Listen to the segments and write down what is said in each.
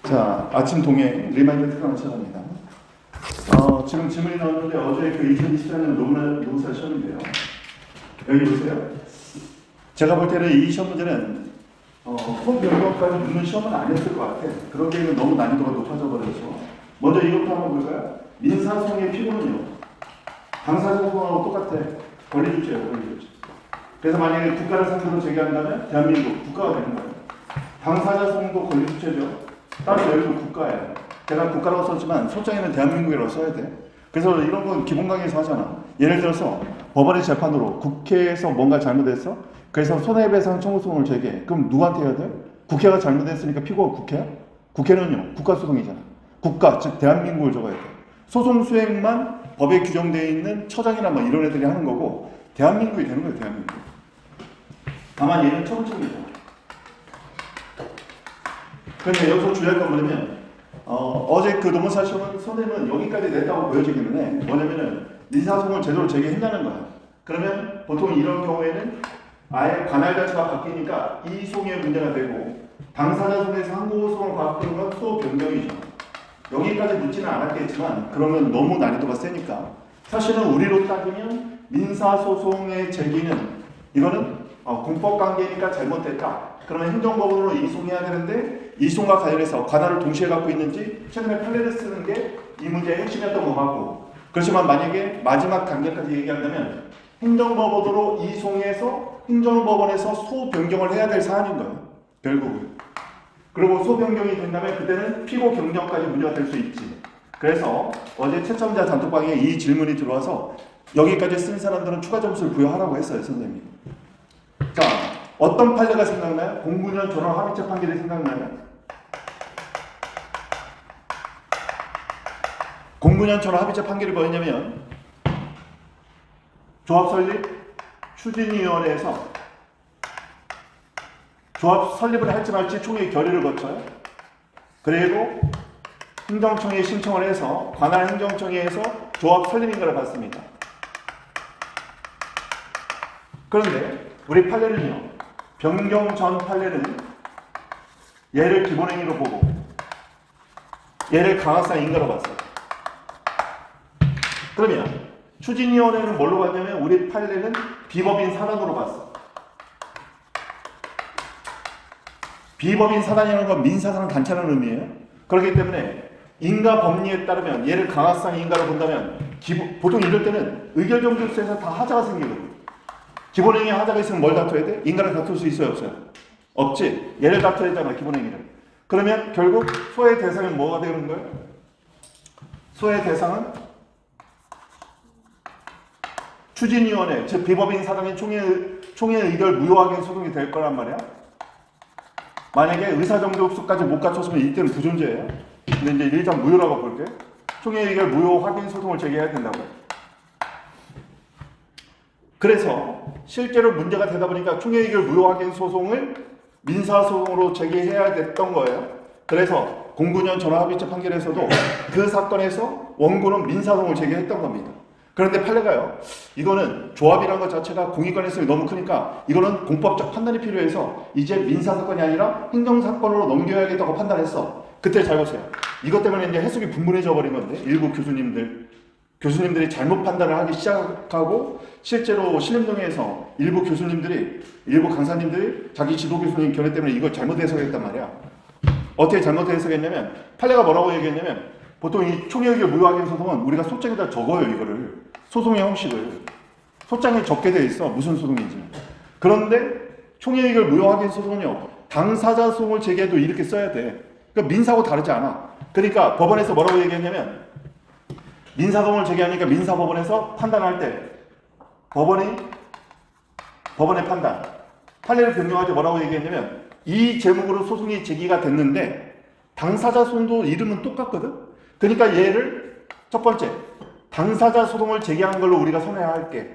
자, 아침 동행 리마인드 특강을 시작합니다. 지금 질문이 나왔는데 어제 그 2024년 노무사 시험인데요. 여기 보세요. 제가 볼 때는 이 시험 문제는 속 변경까지 묻는 시험은 아니었을 것 같아. 그러기에는 너무 난이도가 높아져 버려서. 먼저 이것부터 한번 볼까요? 민사소송의 피고는요, 당사자소송하고 똑같아. 권리주체예요, 권리주체. 그래서 만약에 국가를 상대로 제기한다면 대한민국 국가가 되는 거예요. 당사자소송도 권리주체죠. 따로 여기도 국가예요. 제가 국가라고 썼지만 소장에는 대한민국이라고 써야 돼. 그래서 이런 건 기본 강의에서 하잖아. 예를 들어서 법원의 재판으로 국회에서 뭔가 잘못했어? 그래서 손해배상 청구소송을 제기해. 그럼 누구한테 해야 돼? 국회가 잘못했으니까 피고가 국회야? 국회는요, 국가소송이잖아. 국가, 즉 대한민국을 적어야 돼. 소송 수행만 법에 규정되어 있는 처장이나 뭐 이런 애들이 하는 거고 대한민국이 되는 거예요, 대한민국. 다만 얘는 처음이잖아. 그런데 여기서 주의할 건 뭐냐면 어제 그 노무사 시험은 선생님은 여기까지 냈다고 보여지기는 해. 뭐냐면은 민사소송을 제대로 제기했냐는 거야. 그러면 보통 이런 경우에는 아예 관할 자체가 바뀌니까 이송의 문제가 되고 당사자 손에서 항고소송을 바꾸는 건 소 변경이죠. 여기까지 묻지는 않았겠지만 그러면 너무 난이도가 세니까 사실은 우리로 따지면 민사소송의 제기는 이거는 공법관계니까 잘못됐다. 그러면 행정법원으로 이송해야 되는데 이송과 관련해서 관할을 동시에 갖고 있는지 최근에 판례를 쓰는 게 이 문제의 핵심이었던 것 같고, 그렇지만 만약에 마지막 단계까지 얘기한다면 행정법원으로 이송해서 행정법원에서 소변경을 해야 될 사안인 거예요, 결국은. 그리고 소변경이 된다면 그때는 피고 경정까지 문제가 될 수 있지. 그래서 어제 채점자 단톡방에 이 질문이 들어와서 여기까지 쓴 사람들은 추가 점수를 부여하라고 했어요, 선생님이. 자, 어떤 판례가 생각나요? 09년 전원 합의체 판결이 생각나요? 09년 전원 합의체 판결이 뭐였냐면 조합 설립 추진위원회에서 조합 설립을 할지 말지 총회 결의를 거쳐요. 그리고 행정청에 신청을 해서 관할 행정청에서 조합 설립인가를 받습니다. 그런데 우리 판례는요, 변경 전 판례는 얘를 기본행위로 보고 얘를 강화상 인가로 봤어요. 그러면 추진위원회는 뭘로 봤냐면 우리 판례는 비법인 사단으로 봤어. 비법인 사단이라는 건 민사상 단체라는 의미예요. 그렇기 때문에 인가 법리에 따르면 얘를 강화상 인가로 본다면 보통 이럴 때는 의결정지수에서 다 하자가 생기거든. 기본행위 하자가 있으면 뭘 다퉈야 돼? 인가를 다툴 수 있어요, 없어요? 없지. 얘를 다퉈야 되잖아, 기본행위를. 그러면 결국 소의 대상은 뭐가 되는 거예요? 소의 대상은 추진위원회, 즉 비법인 사단의 총회 의결 무효확인 소송이 될 거란 말이야. 만약에 의사정족수까지 못 갖췄으면 이때는 부존재예요. 근데 이제 일단 무효라고 볼게. 총회 의결 무효 확인 소송을 제기해야 된다고요. 그래서 실제로 문제가 되다 보니까 총회 의결 무효 확인 소송을 민사소송으로 제기해야 됐던 거예요. 그래서 09년 전원합의체 판결에서도 그 사건에서 원고는 민사소송을 제기했던 겁니다. 그런데 판례가요, 이거는 조합이라는 것 자체가 공익관계성이 너무 크니까 이거는 공법적 판단이 필요해서 이제 민사사건이 아니라 행정사건으로 넘겨야겠다고 판단했어. 그때 잘 보세요. 이것 때문에 이제 해석이 분분해져 버린 건데, 일부 교수님들이 잘못 판단을 하기 시작하고 실제로 신림동에서 일부 강사님들이 자기 지도 교수님 견해 때문에 이걸 잘못 해석했단 말이야. 어떻게 잘못 해석했냐면 판례가 뭐라고 얘기했냐면 보통 이 총회 의결 무효 확인 소송은 우리가 소장에다 적어요, 이거를. 소송의 형식을. 소장에 적게 돼 있어, 무슨 소송인지. 그런데 총회 의결 무효 확인 소송은요, 당사자 소송을 제기해도 이렇게 써야 돼. 그러니까 민사하고 다르지 않아. 그러니까 법원에서 뭐라고 얘기했냐면 민사소송을 제기하니까 민사법원에서 판단할 때 법원의 판단, 판례를 변경할 때 뭐라고 얘기했냐면 이 제목으로 소송이 제기가 됐는데 당사자 소송도 이름은 똑같거든. 그러니까 얘를 첫 번째 당사자 소송을 제기한 걸로 우리가 손해할게.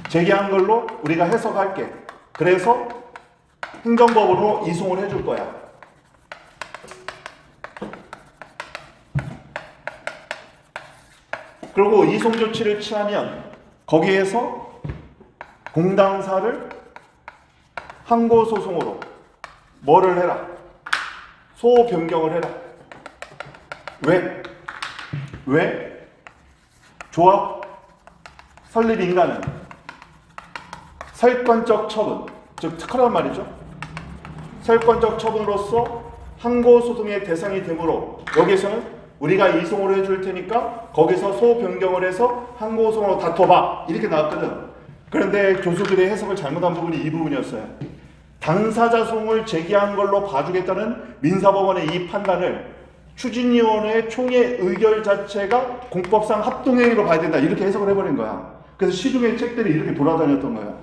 제기한 걸로 우리가 해석할게. 그래서 행정법원으로 이송을 해줄 거야. 그리고 이송 조치를 취하면 거기에서 공당사를 항고소송으로 뭐를 해라? 소 변경을 해라. 왜? 조합 설립 인가는 설권적 처분, 즉 특허란 말이죠. 설권적 처분으로서 항고소송의 대상이 되므로 여기서는 우리가 이송을 해줄 테니까 거기서 소 변경을 해서 항고소송으로 다퉈봐 이렇게 나왔거든. 그런데 교수들의 해석을 잘못한 부분이 이 부분이었어요. 당사자 소송을 제기한 걸로 봐주겠다는 민사법원의 이 판단을 추진위원회의 총회 의결 자체가 공법상 합동행위로 봐야 된다 이렇게 해석을 해버린 거야. 그래서 시중의 책들이 이렇게 돌아다녔던 거야.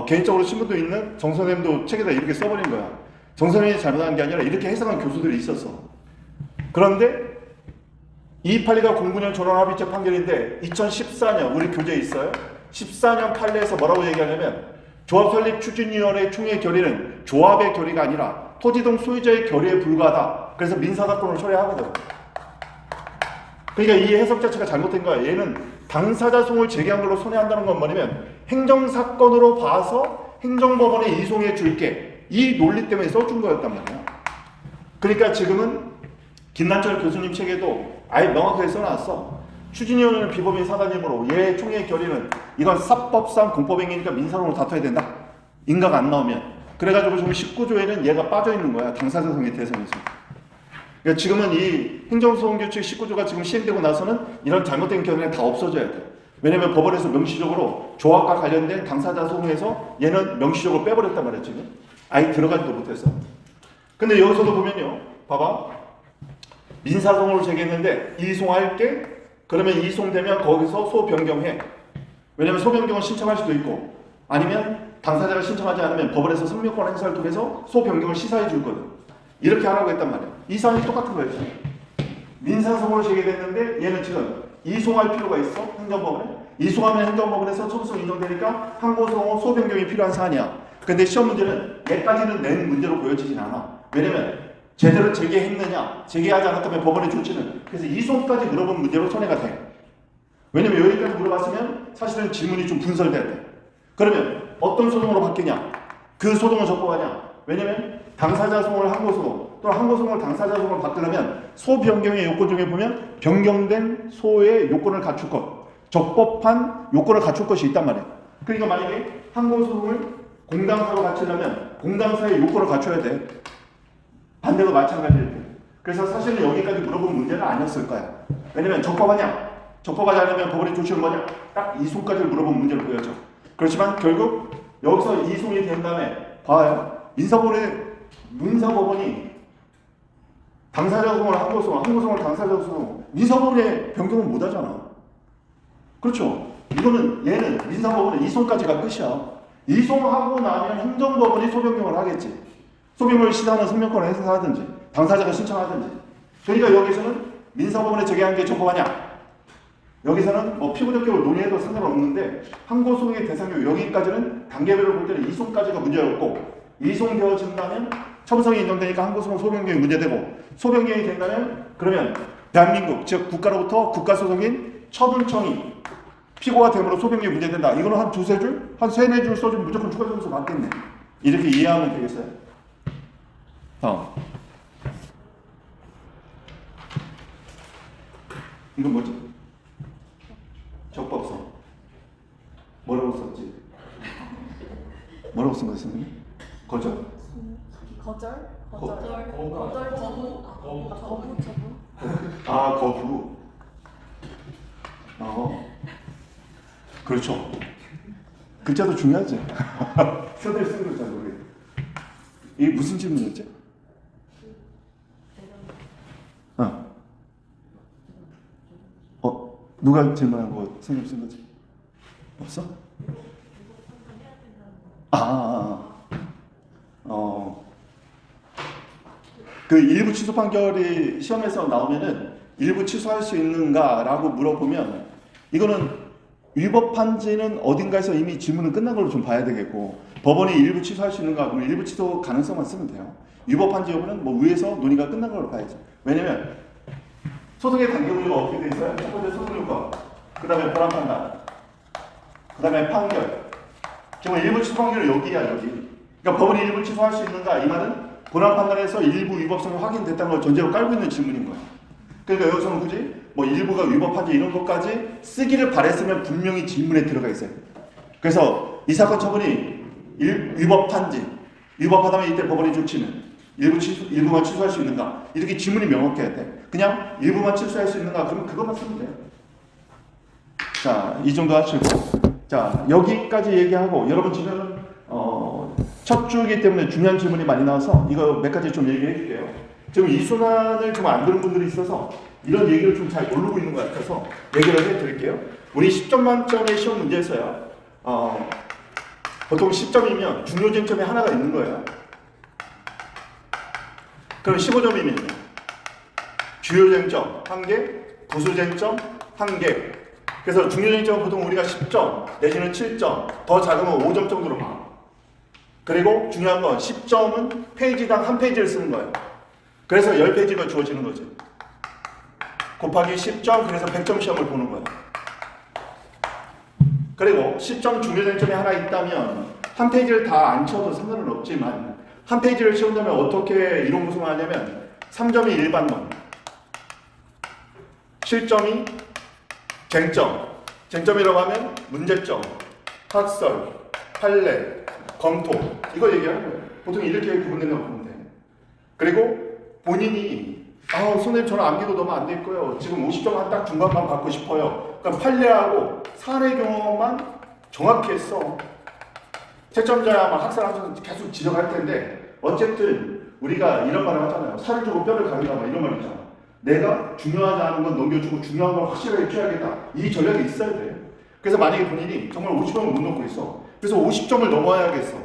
개인적으로 신문도 있는 정 선생님도 책에다 이렇게 써버린 거야. 정 선생님이 잘못한 게 아니라 이렇게 해석한 교수들이 있었어. 그런데 228가 09년 전원합의체 판결인데 2014년 우리 교재에 있어요. 14년 판례에서 뭐라고 얘기하냐면 조합 설립 추진위원회 총회 결의는 조합의 결의가 아니라 토지동 소유자의 결의에 불과하다. 그래서 민사사건으로 처리하거든. 그러니까 이 해석 자체가 잘못된 거야. 얘는 당사자 소송을 제기한 걸로 손해한다는 건 뭐냐면 행정사건으로 봐서 행정법원에 이송해 줄게. 이 논리 때문에 써준 거였단 말이야. 그러니까 지금은 김난철 교수님 책에도 아예 명확하게 써놨어. 추진위원회는 비법인 사단이므로 얘 총회 결의는 이건 사법상 공법행위니까 민사로 다퉈야 된다. 인가가 안 나오면. 그래가지고 지금 19조에는 얘가 빠져있는 거야. 당사자 소송의 대상에서. 그러니까 지금은 이 행정소송규칙 19조가 지금 시행되고 나서는 이런 잘못된 견해는 다 없어져야 돼. 왜냐면 법원에서 명시적으로 조합과 관련된 당사자 소송에서 얘는 명시적으로 빼버렸단 말이야 지금. 아예 들어가지도 못했어. 근데 여기서도 보면요. 봐봐. 민사소송으로 제기했는데 이송할게. 그러면 이송되면 거기서 소 변경해. 왜냐면 소 변경은 신청할 수도 있고 아니면 당사자가 신청하지 않으면 법원에서 성명권 행사를 통해서 소 변경을 시사해 줄 거든. 이렇게 하라고 했단 말이야. 이 사안이 똑같은 거예요. 민사소송으로 제기됐는데 얘는 지금 이송할 필요가 있어. 행정법원에. 이송하면 행정법원에서 청구성 인정되니까 항고소송 소 변경이 필요한 사안이야. 근데 시험 문제는 얘까지는 낸 문제로 보여지진 않아. 왜냐면 제대로 제기했느냐, 제기하지 않았다면 법원의 조치는. 그래서 이송까지 물어본 문제로 손해가 돼. 왜냐면 여기까지 물어봤으면 사실은 질문이 좀 분설돼야 돼. 그러면 어떤 소송으로 바뀌냐? 그 소송을 적법하냐? 왜냐면 당사자 소송을 항고소송, 또는 항고소송을 당사자 소송으로 바꾸려면 소 변경의 요건 중에 보면 변경된 소의 요건을 갖출 것, 적법한 요건을 갖출 것이 있단 말이에요. 그러니까 만약에 항고소송을 공당사로 갖추려면 공당사의 요건을 갖춰야 돼. 반대도 마찬가지일 때. 그래서 사실은 여기까지 물어본 문제는 아니었을 거야. 왜냐면 적법하냐? 적법하지 않으면 법원의 조치는 뭐냐? 딱 이송까지 물어본 문제를 보여줘. 그렇지만 결국 여기서 이송이 된 다음에 봐요. 민사법원이 당사자 소송을 항고소송, 항고소송을 당사자 소송, 민사법원에 변경을 못 하잖아. 그렇죠? 이거는 얘는 민사법원의 이송까지가 끝이야. 이송하고 나면 행정법원이 소변경을 하겠지. 소변경을 시사하는 성명권을 행사하든지 당사자가 신청하든지. 그러니까 여기서는 민사법원에 제기한 게 적법하냐? 여기서는 뭐 피고적격을 논의해도 상관없는데 항고소송의 대상이 여기까지는 단계별로 볼 때는 이송까지가 문제였고 이송되어진다면 첨성이 인정되니까 항고소송 소변경이 문제되고 소변경이 된다면 그러면 대한민국 즉 국가로부터 국가소송인 처분청이 피고가 됨으로 소변경이 문제된다. 이거는 한 두세 줄? 한 세네 줄 써주면 무조건 추가 점수 받겠네. 이렇게 이해하면 되겠어요. 이건 뭐지? 적법성. 뭐라고 썼지? 뭐라고 쓴 거야, 선생님? 거절? 거절? 거부. 거부. 그렇죠. 글자도 중요하지. 서들 쓴 글자 모르겠. 이게 무슨 질문이었지? 누가 질문한 거 선생님 쓴 거지? 없어? 그 일부 취소 판결이 시험에서 나오면은 일부 취소할 수 있는가라고 물어보면 이거는 위법한지는 어딘가에서 이미 질문은 끝난 걸로 좀 봐야 되겠고 법원이 일부 취소할 수 있는가 그러면 일부 취소 가능성만 쓰면 돼요. 위법한지 여부는 뭐 위에서 논의가 끝난 걸로 봐야죠. 왜냐면 소송의 단계 구조가 어떻게 돼 있어요? 첫 번째 소송 요건, 그 다음에 보람 판단, 그 다음에 판결. 지금 일부 취소 판결은 여기야 여기. 그러니까 법원이 일부 취소할 수 있는가 이 말은 본안 판단에서 일부 위법성이 확인됐다는 걸 전제로 깔고 있는 질문인 거야. 그러니까 여기서는 굳이 뭐 일부가 위법한지 이런 것까지 쓰기를 바랬으면 분명히 질문에 들어가 있어요. 그래서 이 사건 처분이 위법한지, 위법하다면 이때 법원의 조치는 일부만 취소할 수 있는가, 이렇게 질문이 명확해야 돼. 그냥 일부만 취소할 수 있는가, 그럼 그것만 쓰면 돼요. 자, 이 정도 하시고, 자, 여기까지 얘기하고, 여러분 지금 첫 주이기 때문에 중요한 질문이 많이 나와서 이거 몇 가지 좀 얘기해 줄게요. 지금 이 순환을 좀 안 들은 분들이 있어서 이런 얘기를 좀 잘 모르고 있는 것 같아서 얘기를 해 드릴게요. 우리 10점 만점의 시험 문제에서요, 보통 10점이면 중요 쟁점이 하나가 있는 거예요. 그럼 15점이면요, 주요 쟁점 1개, 부수 쟁점 1개. 그래서 중요 쟁점은 보통 우리가 10점 내지는 7점, 더 작으면 5점 정도로 봐. 그리고 중요한 건 10점은 페이지당 한 페이지를 쓰는 거예요. 그래서 10페이지가 주어지는 거지. 곱하기 10점, 그래서 100점 시험을 보는 거예요. 그리고 10점 중요 쟁점이 하나 있다면 한 페이지를 다 안 쳐도 상관은 없지만 한 페이지를 채운다면 어떻게 이론 구성을 하냐면 3점이 일반론, 7점이 쟁점, 쟁점이라고 하면 문제점, 학설, 판례, 검토, 이거 얘기하는 거예요. 보통 이렇게 구분된다고 보면 돼. 그리고 본인이 선생님 저는 암기도 너무 안 돼 있고요, 지금 50점만 딱 중간만 받고 싶어요. 그럼 판례하고 사례 경험만 정확히 했어. 채점자야 막 학생한테 계속 지적할 텐데, 어쨌든 우리가 이런 말을 하잖아요. 살을 주고 뼈를 가린다, 막 이런 말 있잖아. 내가 중요하지 않은 건 넘겨주고 중요한 건 확실하게 취하겠다, 이 전략이 있어야 돼. 그래서 만약에 본인이 정말 50점을 못 넘고 있어. 그래서 50점을 넘어야겠어.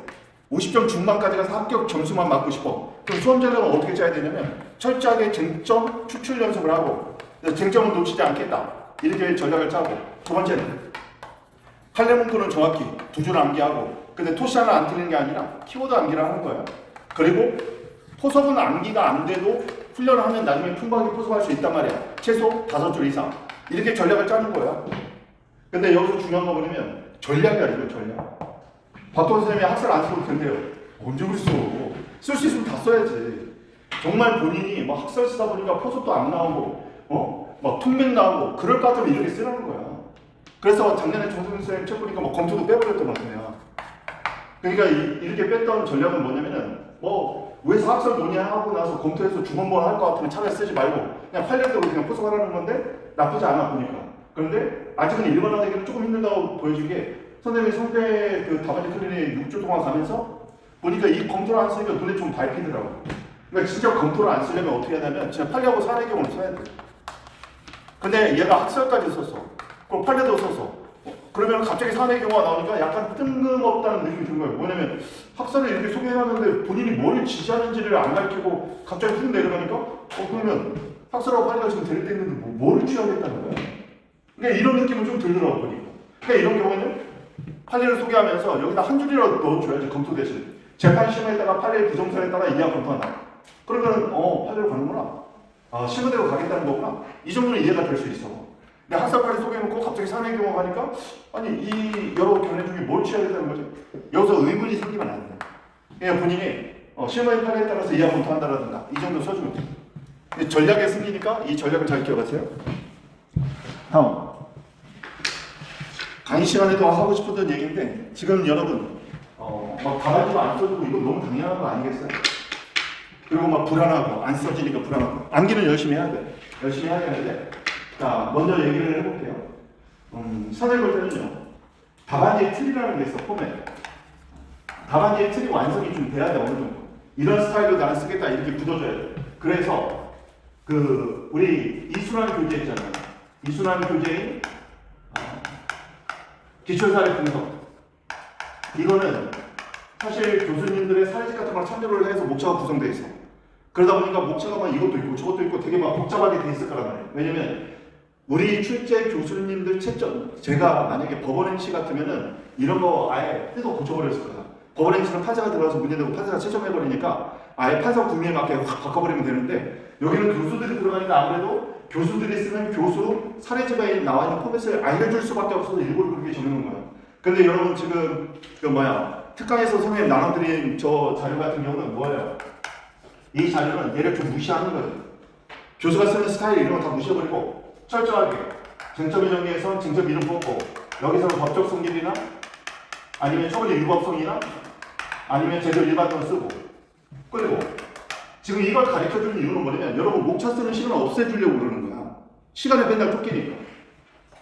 50점 중반까지 가서 합격 점수만 맞고 싶어. 그럼 수험 전략은 어떻게 짜야 되냐면 철저하게 쟁점 추출 연습을 하고, 쟁점을 놓치지 않겠다, 이렇게 전략을 짜고, 두 번째는 판례 문구는 정확히 두 줄 암기하고, 근데 토시 하나 안 틀리는 게 아니라 키워드 암기를 하는 거예요. 그리고 포석은 암기가 안 돼도 훈련을 하면 나중에 풍부하게 포석할 수 있단 말이야. 최소 5줄 이상. 이렇게 전략을 짜는 거야. 근데 여기서 중요한 거 뭐냐면 전략이 아니고 전략. 박동 선생님이 학생 안 써도 된대요. 언제 그랬어? 쓸 수 있으면 다 써야지. 정말 본인이 막 학설 쓰다 보니까 포석도 안 나오고, 막 통맥 나오고 그럴 것 같으면 이렇게 쓰라는 거야. 그래서 작년에 정선 선생님 책 보니까 뭐 검토도 빼버렸던 것 같아요. 그러니까 이렇게 뺐던 전략은 뭐냐면은, 위에서 학설 논의하고 나서 검토해서 중원본 할 것 같으면 차라리 쓰지 말고 그냥 판례대로 그냥 포석하라는 건데 나쁘지 않아 보니까. 그런데 아직은 일반화되기는 조금 힘들다고 보여주게, 선생님이 성대 그 답안지 클리닉 6주 동안 가면서 보니까 이 검토를 안 쓰니까 눈에 좀 밟히더라고. 그러니까 진짜 검토를 안 쓰려면 어떻게 해야 되냐면 진짜 판례하고 사례 경험을 써야 돼. 근데 얘가 학설까지 썼어. 그럼 판례도 썼어. 그러면 갑자기 사례 경우가 나오니까 약간 뜬금없다는 느낌이 든 거예요. 뭐냐면 학설을 이렇게 소개해놨는데 본인이 뭘 지시하는지를 안 가르치고 갑자기 훅 내려가니까 그러면 학설하고 판례가 지금 대립돼 있는데 뭐를 취하겠다는 거야. 그러니까 이런 느낌은 좀 들더라고 보니까. 그러니까 이런 경우는 판례를 소개하면서 여기다 한 줄이라도 넣어줘야지, 검토 대신. 재판심에다가 판례의 부정선에다가 이해하 검토한다. 그러면 판례로 가는구나. 신문대로 가겠다는 거구나. 이 정도는 이해가 될 수 있어. 근데 학설까지 소개해놓고 갑자기 사내 경우 가니까 아니 이 여러 견해 중에 뭘 취하겠다는 거지? 여기서 의문이 생기면 안 돼. 그냥 본인이 실무의 판례에 따라서 이해 검토한다라든가 이 정도 써주면 돼. 근데 전략의 승리니까 이 전략을 잘 기억하세요. 다음 강의 시간에도 하고 싶었던 얘기인데, 지금 여러분 막 바라지도 안 써주고 이건 너무 당연한 거 아니겠어요? 그리고 막 불안하고 안 써지니까 불안하고. 암기는 열심히 해야 돼. 열심히 해야 되는데, 자 먼저 얘기를 해볼게요. 선생님 볼 때는요, 답안지의 틀이라는 게 있어. 포맷. 답안지의 틀이 완성이 좀 돼야 돼. 어느 정도. 이런 스타일로 나는 쓰겠다, 이렇게 굳어줘야 돼. 그래서 우리 이순환 교재 있잖아요. 이순환 교재의 기출사례 분석. 이거는 사실 교수님들의 사례집 같은 걸 참조를 해서 목차가 구성되어 있어. 그러다 보니까 목차가 막 이것도 있고 저것도 있고 되게 막 복잡하게 돼 있을 거란 말이에요. 왜냐면 우리 출제 교수님들 채점, 제가 만약에 법원행시 같으면은 이런 거 아예 뜯어 고쳐버렸을 거야. 법원행시는 판사가 들어가서 문제 내고 판사가 채점해버리니까 아예 판사 구미에 맞게 확 바꿔버리면 되는데, 여기는 교수들이 들어가니까 아무래도 교수들이 쓰는 교수 사례집에 나와 있는 포맷을 알려줄 수밖에 없어서 일부러 그렇게 적는 거야. 근데 여러분 지금 특강에서 선생님 나눠드린 저 자료 같은 경우는 뭐예요? 이 자료는 얘를 좀 무시하는 거예요. 교수가 쓰는 스타일 이런 거 다 무시해버리고 철저하게 쟁점을 정리해서 쟁점 이름 뽑고 여기서는 법적 성질이나 아니면 처벌의 위법성이나 아니면 제도 일반적으로 쓰고 그리고 지금 이걸 가르쳐주는 이유는 뭐냐면 여러분 목차 쓰는 시간을 없애주려고 그러는 거야. 시간에 맨날 쫓기니까.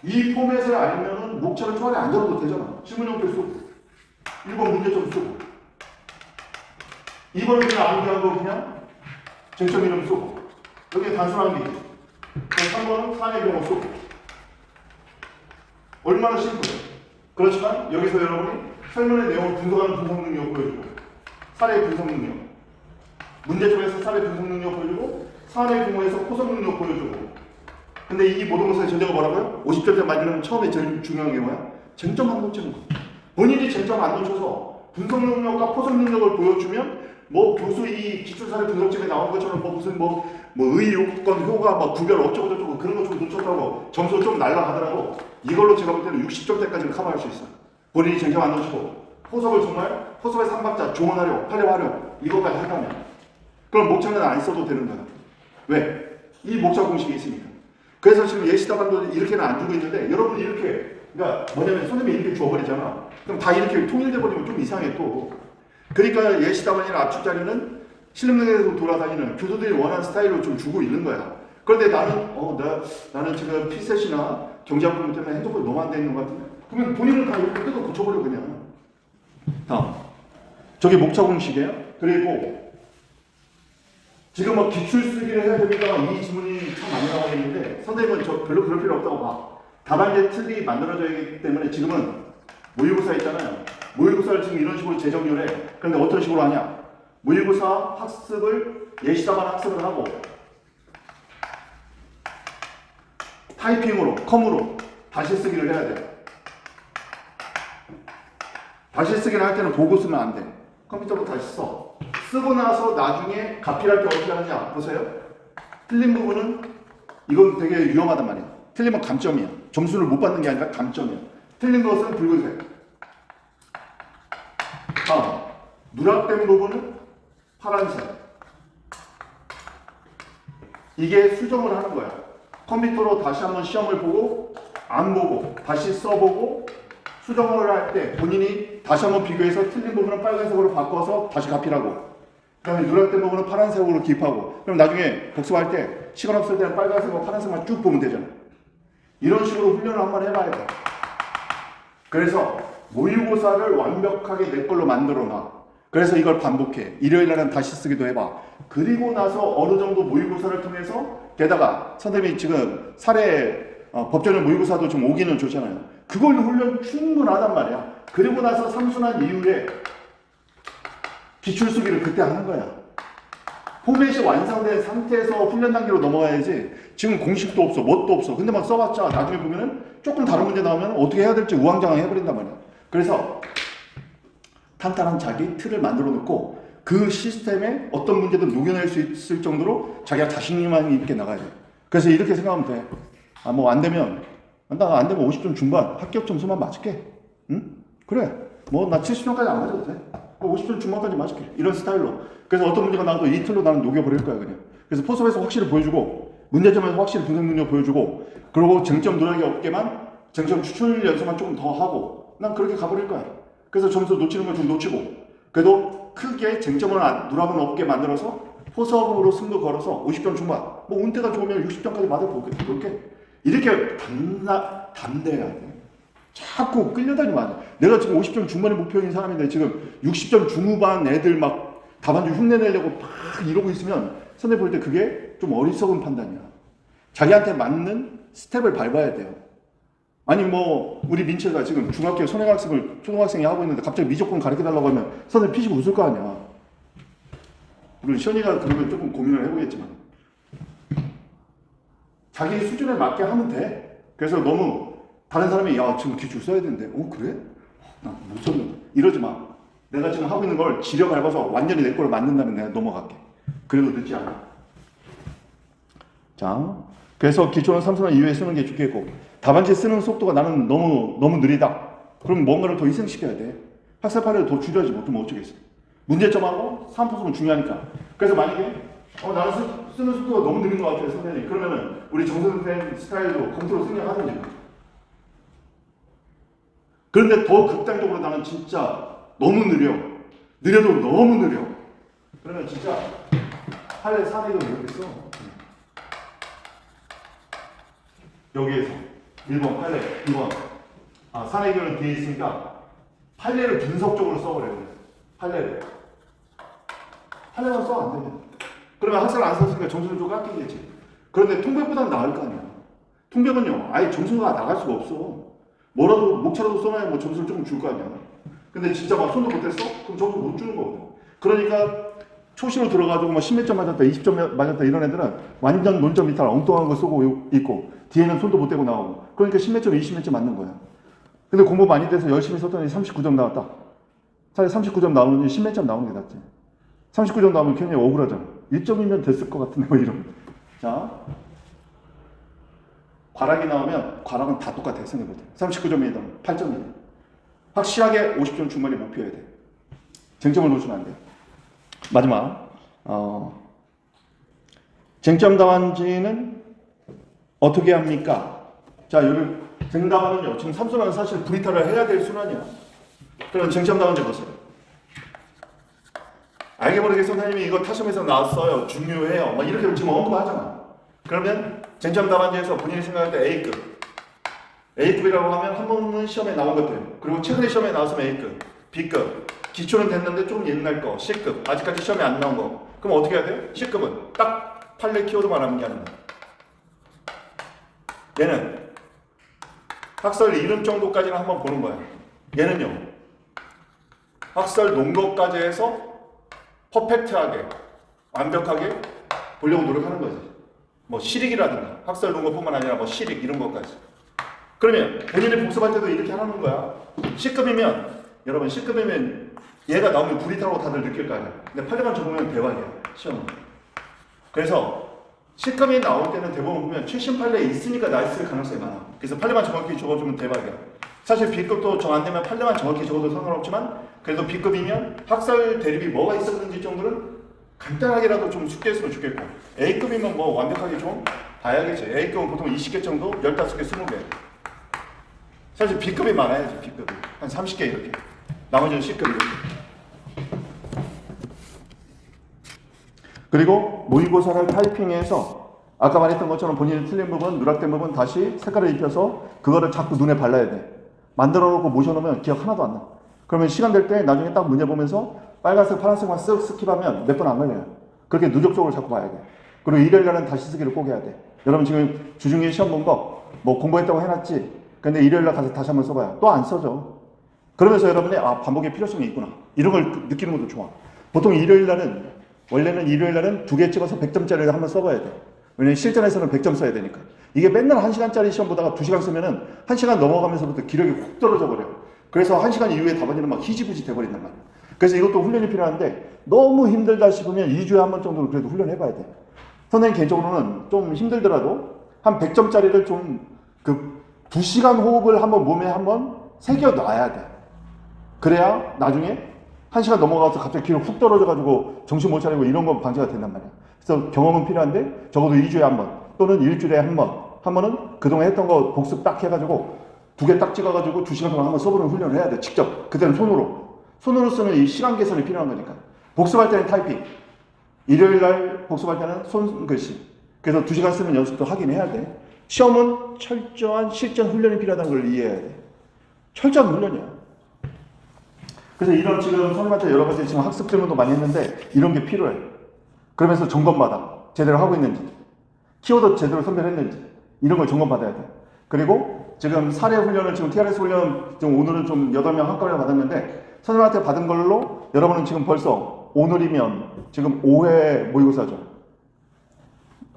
이 포맷을 알면은 목차를 초안에 안 적어도 되잖아. 질문형표 쓰고 1번 문제점 쓰고 2번은 그냥 암기한 거 그냥 쟁점 이름 쓰고 여기 단순한 게 있지. 3번은 사내 경우 쓰고 얼마나 심플해. 그렇지만 여기서 여러분이 설문의 내용을 분석하는 분석 능력 보여주고 사례 분석 능력 문제점에서 사례 분석 능력 보여주고 사례 경우에서 포석 능력 보여주고 근데 이 모동사의 전제가 뭐라고요? 50점대 만들면 처음에 제일 중요한 게 뭐야? 쟁점 안 놓치는 거. 본인이 쟁점 안 놓쳐서 분석 능력과 포석 능력을 보여주면 뭐 교수 이 기출사례 분석집에 나온 것처럼 뭐 무슨 뭐 의요건 효과 뭐 구별 어쩌고 저쩌고 그런 거 좀 놓쳤다고 점수 좀 날라가더라고. 이걸로 제가 볼 때는 60점대까지는 커버할 수 있어. 본인이 쟁점 안 놓치고 포석을 정말 포석의 삼박자 조언하려 활용하려 이것까지 한다면 그럼 목차는 안 써도 되는 거야. 왜? 이 목차 공식이 있으니까. 그래서 지금 예시 답안도 이렇게는 안 주고 있는데 여러분 이렇게 그러니까 뭐냐면 선생님이 이렇게 줘버리잖아. 그럼 다 이렇게 통일돼 버리면 좀 이상해 또. 그러니까 예시 답안이나 압축 자료는 실습능에서 돌아다니는 교수들이 원하는 스타일로 좀 주고 있는 거야. 그런데 나는 지금 피셋이나 경제학 공부 때문에 핸드폰이 너무 안 돼 있는 것 같은데 그러면 본인은 다 이렇게 뜯어 고쳐버려 그냥. 다음. 저게 목차 공식이에요. 그리고 지금 뭐 기출 쓰기를 해야 됩니까? 이 질문이 참 많이 나와 있는데 선생님은 저 별로 그럴 필요 없다고 봐. 답안제 틀이 만들어져야 하기 때문에 지금은 모의고사 있잖아요. 모의고사를 지금 이런 식으로 재정렬해. 그런데 어떤 식으로 하냐? 모의고사 학습을 예시답안 학습을 하고 타이핑으로 컴으로 다시 쓰기를 해야 돼. 다시 쓰기를 할 때는 보고 쓰면 안 돼. 컴퓨터로 다시 써. 쓰고 나서 나중에 가필할 때 어떻게 하느냐 보세요. 틀린 부분은 이건 되게 위험하단 말이야. 틀리면 감점이야. 점수를 못 받는 게 아니라 감점이야. 틀린 것은 붉은색. 다음 누락된 부분은 파란색. 이게 수정을 하는 거야. 컴퓨터로 다시 한번 시험을 보고 안 보고 다시 써보고 수정을 할 때 본인이 다시 한번 비교해서 틀린 부분은 빨간색으로 바꿔서 다시 가필하고 그 다음에 누락된 부분은 파란색으로 기입하고 그럼 나중에 복습할 때 시간 없을 때는 빨간색과 파란색만 쭉 보면 되잖아. 이런 식으로 훈련을 한번 해봐야 돼. 그래서 모의고사를 완벽하게 내 걸로 만들어놔. 그래서 이걸 반복해. 일요일날은 다시 쓰기도 해봐. 그리고 나서 어느 정도 모의고사를 통해서 게다가 선생님이 지금 법전의 모의고사도 좀 오기는 좋잖아요. 그걸로 훈련 충분하단 말이야. 그리고 나서 삼순환 이후에 기출수기를 그때 하는 거야. 포맷이 완성된 상태에서 훈련 단계로 넘어가야지. 지금 공식도 없어, 뭣도 없어. 근데 막 써봤자 나중에 보면은 조금 다른 문제 나오면 어떻게 해야 될지 우왕좌왕 해버린단 말이야. 그래서 탄탄한 자기 틀을 만들어 놓고 그 시스템에 어떤 문제든 녹여낼 수 있을 정도로 자기가 자신감 있게 나가야 돼. 그래서 이렇게 생각하면 돼. 뭐 안 되면 나 안 되면 50점 중반 합격 점수만 맞을게. 응? 그래. 뭐 나 70점까지 안 맞아도 돼. 50점 중반까지 맞을게. 이런 스타일로. 그래서 어떤 문제가 나와도 이틀로 나는 녹여버릴 거야 그냥. 그래서 포섭에서 확실히 보여주고 문제점에서 확실히 분석 능력 보여주고 그리고 쟁점 누락이 없게만 쟁점 추출 연습만 조금 더 하고 난 그렇게 가버릴 거야. 그래서 점수 놓치는 건 좀 놓치고 그래도 크게 쟁점을 누락은 없게 만들어서 포섭으로 승부 걸어서 50점 중반 뭐 운대가 좋으면 60점까지 맞아볼게. 이렇게 담대해야 돼. 자꾸 끌려다니면 안 돼. 내가 지금 50점 중반이 목표인 사람인데 지금 60점 중후반 애들 막 답안지 흉내내려고 막 이러고 있으면 선생님 볼 때 그게 좀 어리석은 판단이야. 자기한테 맞는 스텝을 밟아야 돼요. 아니 뭐 우리 민채가 지금 중학교 선행학습을 초등학생이 하고 있는데 갑자기 미적분 가르쳐달라고 하면 선생님 피식 웃을 거 아니야. 물론 시연이가 그러면 조금 고민을 해보겠지만 자기 수준에 맞게 하면 돼. 그래서 너무 다른 사람이 야 지금 기출 써야 되는데 그래? 나 못 썼는데 이러지 마. 내가 지금 하고 있는 걸 지려 밟아서 완전히 내 거를 만든다면 내가 넘어갈게. 그래도 늦지 않아. 자, 그래서 기초는 삼순환 이후에 쓰는 게 좋겠고 답안지 쓰는 속도가 나는 너무 느리다. 그럼 뭔가를 더 희생시켜야 돼. 학습하려도 더 줄여야지 뭐. 그럼 어쩌겠어. 문제점하고 사은법석은 중요하니까. 그래서 만약에 나는 쓰는 속도가 너무 느린 것 같아요, 선생님. 그러면은 우리 정선 선생님 스타일로 검토로 생략하든지. 그런데 더 극단적으로 나는 진짜 너무 느려. 느려도 너무 느려. 그러면 진짜 팔레 산액을 이렇게 써. 여기에서 1번 팔레, 2번 산액은 뒤에 있으니까 팔레를 분석적으로 써버려요. 팔레만 써 안 되면. 그러면 학생을 안 썼으니까 점수를 좀 깎이겠지. 그런데 통백보다는 나을 거 아니야. 통백은요, 아예 점수가 나갈 수가 없어. 뭐라도 목차라도 써놔야 뭐 점수를 조금 줄 거 아니야. 근데 진짜 막 손도 못했어? 그럼 점수 못 주는 거거든. 그러니까 초시로 들어가지고 뭐 10몇 점 맞았다, 20점 맞았다 이런 애들은 완전 논점 이탈 엉뚱한 거 쓰고 있고 뒤에는 손도 못 대고 나오고 그러니까 10몇 점, 20몇 점 맞는 거야. 근데 공부 많이 돼서 열심히 썼더니 39점 나왔다. 차라리 39점 나오는 10몇 점 나오는 게 낫지. 39점 나오면 굉장히 억울하잖아. 1점이면 됐을 것 같은데 뭐 이런. 자, 과락이 나오면 과락은 다 똑같아 생각보다. 39점이든 8점이든 확실하게 50점 중반이 목표여야 돼. 쟁점을 놓치면 안 돼. 마지막 쟁점 답안지는 어떻게 합니까? 자, 여기 쟁답안은요 지금 삼순환은 사실 불이탈을 해야 될 순환이야. 그럼 쟁점 답안지 보세요. 알게 모르게 선생님이 이거 타시험에서 나왔어요. 중요해요. 막 이렇게 지금 언급하잖아. 그러면 쟁점 답안지에서 본인이 생각할 때 A급이라고 하면 한 번은 시험에 나온 것들, 그리고 최근에 시험에 나왔으면 A급, B급, 기초는 됐는데 좀 옛날 거, C급, 아직까지 시험에 안 나온 거. 그럼 어떻게 해야 돼? C급은 딱 판례 키워드만 하는 게 아니야. 얘는 학설 이름 정도까지는 한번 보는 거야. 얘는요, 학설 논거까지 해서 퍼펙트하게, 완벽하게 보려고 노력하는 거지. 뭐 실익이라든가 학설 논거뿐만 아니라 뭐 실익 이런 것까지. 그러면 본인이 복습할 때도 이렇게 하는 거야. C급이면 여러분 C급이면 얘가 나오면 불이탈하고 다들 느낄 거 아니야. 근데 판례만 적으면 대박이야 시험은. 그래서 C급이 나올 때는 대부분 보면 최신 판례에 있으니까 나있을 가능성이 많아. 그래서 판례만 정확히 적어주면 대박이야. 사실 B급도 정 안 되면 판례만 정확히 적어도 상관없지만 그래도 B급이면 학설 대립이 뭐가 있었는지 정도는 간단하게라도 좀 숙지했으면 좋겠고, A급이면 뭐 완벽하게 좀 봐야겠지. A급은 보통 20개 정도, 15개, 20개. 사실 B급이 많아야지. B급이 한 30개 이렇게. 나머지는 C급 이렇게. 그리고 모의고사를 타이핑해서 아까 말했던 것처럼 본인이 틀린 부분, 누락된 부분 다시 색깔을 입혀서 그거를 자꾸 눈에 발라야 돼. 만들어 놓고 모셔놓으면 기억 하나도 안 나. 그러면 시간 될 때 나중에 딱 문제 보면서 빨간색, 파란색만 쓱 스킵하면 몇 번 안 걸려요. 그렇게 누적적으로 자꾸 봐야 돼. 그리고 일요일날은 다시 쓰기를 꼭 해야 돼. 여러분 지금 주중에 시험 본 거 뭐 공부했다고 해놨지. 근데 일요일날 가서 다시 한번 써봐요. 또 안 써져. 그러면서 여러분이 반복의 필요성이 있구나. 이런 걸 느끼는 것도 좋아. 보통 원래는 일요일날은 2개 찍어서 100점짜리를 한번 써봐야 돼. 왜냐면 실전에서는 100점 써야 되니까. 이게 맨날 1시간짜리 시험 보다가 2시간 쓰면은 1시간 넘어가면서부터 기력이 훅 떨어져 버려. 그래서 1시간 이후에 답안지는 막 희지부지 돼버린단 말이야. 그래서 이것도 훈련이 필요한데 너무 힘들다 싶으면 2주에 한 번 정도는 그래도 훈련해봐야 돼. 선생님 개인적으로는 좀 힘들더라도 한 100점짜리를 좀 2시간 호흡을 한번 몸에 한번 새겨놔야 돼. 그래야 나중에 1시간 넘어가서 갑자기 기력 훅 떨어져가지고 정신 못 차리고 이런 건 방지가 된단 말이야. 그래서 경험은 필요한데 적어도 2주에 한 번 또는 일주일에 한 번은 그동안 했던 거 복습 딱 해가지고 2개 딱 찍어가지고 2시간 동안 한번 써보는 훈련을 해야 돼. 직접. 그때는 손으로 쓰는 이 시간 개선이 필요한 거니까. 복습할 때는 타이핑, 일요일날 복습할 때는 손글씨. 그래서 2시간 쓰는 연습도 하긴 해야 돼. 시험은 철저한 실전 훈련이 필요하다는 걸 이해해야 돼. 철저한 훈련이야. 그래서 이런 지금 선생님한테 여러 가지 지금 학습 질문도 많이 했는데 이런 게 필요해. 그러면서 점검받아. 제대로 하고 있는지, 키워드 제대로 선별했는지 이런 걸 점검받아야 돼. 그리고 지금 사례 훈련을 지금 TRS 훈련 지금 오늘은 좀 8명 한꺼번에 받았는데 선생님한테 받은 걸로 여러분은 지금 벌써 오늘이면 지금 5회 모의고사죠.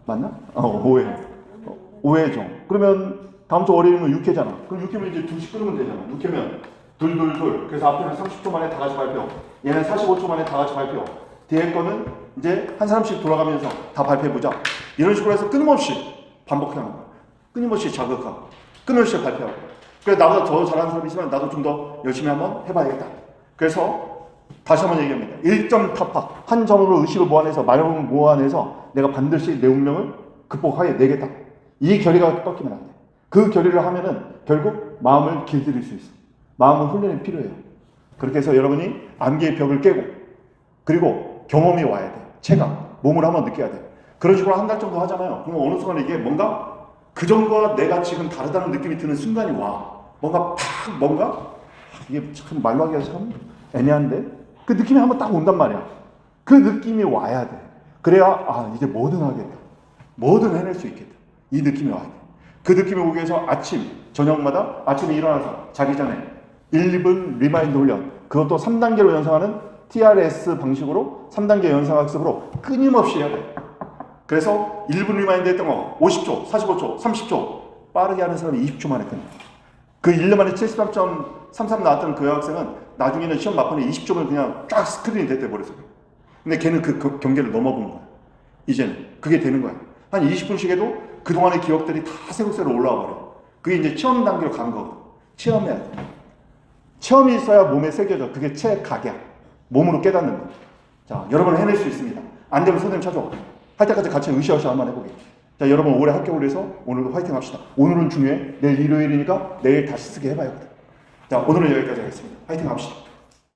맞나? 5회죠. 그러면 다음 주 월요일이면 6회잖아. 그럼 6회면 이제 2시 끊으면 되잖아. 6회면 둘. 그래서 앞에는 30초 만에 다 같이 발표. 얘는 45초 만에 다 같이 발표. 뒤에 거는 이제 한 사람씩 돌아가면서 다 발표해보자. 이런 식으로 해서 끊임없이 반복하는 거야. 끊임없이 자극하고 끊임없이 발표하고. 그래서 나보다 더 잘하는 사람이 있으면 나도 좀 더 열심히 한번 해봐야겠다. 그래서 다시 한번 얘기합니다. 1점 타파. 한 점으로 의식을 모아내서 마력을 모아내서 내가 반드시 내 운명을 극복하게 내겠다. 이 결의가 꺾이면 안 돼. 그 결의를 하면은 결국 마음을 길들일 수 있어. 마음은 훈련이 필요해요. 그렇게 해서 여러분이 암기의 벽을 깨고 그리고 경험이 와야 돼. 체감, 몸을 한번 느껴야 돼. 그런 식으로 한 달 정도 하잖아요. 그럼 어느 순간 이게 뭔가 그전과 내가 지금 다르다는 느낌이 드는 순간이 와. 뭔가 이게 참 말로 하기가 참 애매한데 그 느낌이 한번 딱 온단 말이야. 그 느낌이 와야 돼. 그래야 이제 뭐든 하겠다. 뭐든 해낼 수 있겠다. 이 느낌이 와야 돼. 그 느낌이 오기 위해서 저녁마다 아침에 일어나서 자기 전에 1분 리마인드 훈련. 그것도 3단계로 연상하는 TRS 방식으로 3단계 연상학습으로 끊임없이 해야 돼. 그래서 1분 리마인드 했던 거 50초, 45초, 30초 빠르게 하는 사람이 20초 만에 끝내. 그 1년 만에 73.33 나왔던 그 여학생은 나중에는 시험 막판에 20점을 그냥 딱 스크린이 됐대 버렸어요. 근데 걔는 그 경계를 넘어본 거야. 이제는 그게 되는 거야. 한 20분씩 해도 그동안의 기억들이 다 새록새록 올라와 버려. 그게 이제 체험 단계로 간 거거든. 체험해야 돼. 체험이 있어야 몸에 새겨져. 그게 체각이야. 몸으로 깨닫는 거. 자, 여러분 해낼 수 있습니다. 안 되면 선생님 찾아와. 할 때까지 같이 으쌰으쌰 한번 해보게. 자, 여러분 올해 합격을 위해서 오늘도 화이팅 합시다. 오늘은 중요해. 내일 일요일이니까 내일 다시 쓰게 해봐야거든. 자, 오늘은 여기까지 하겠습니다. 화이팅 합시다.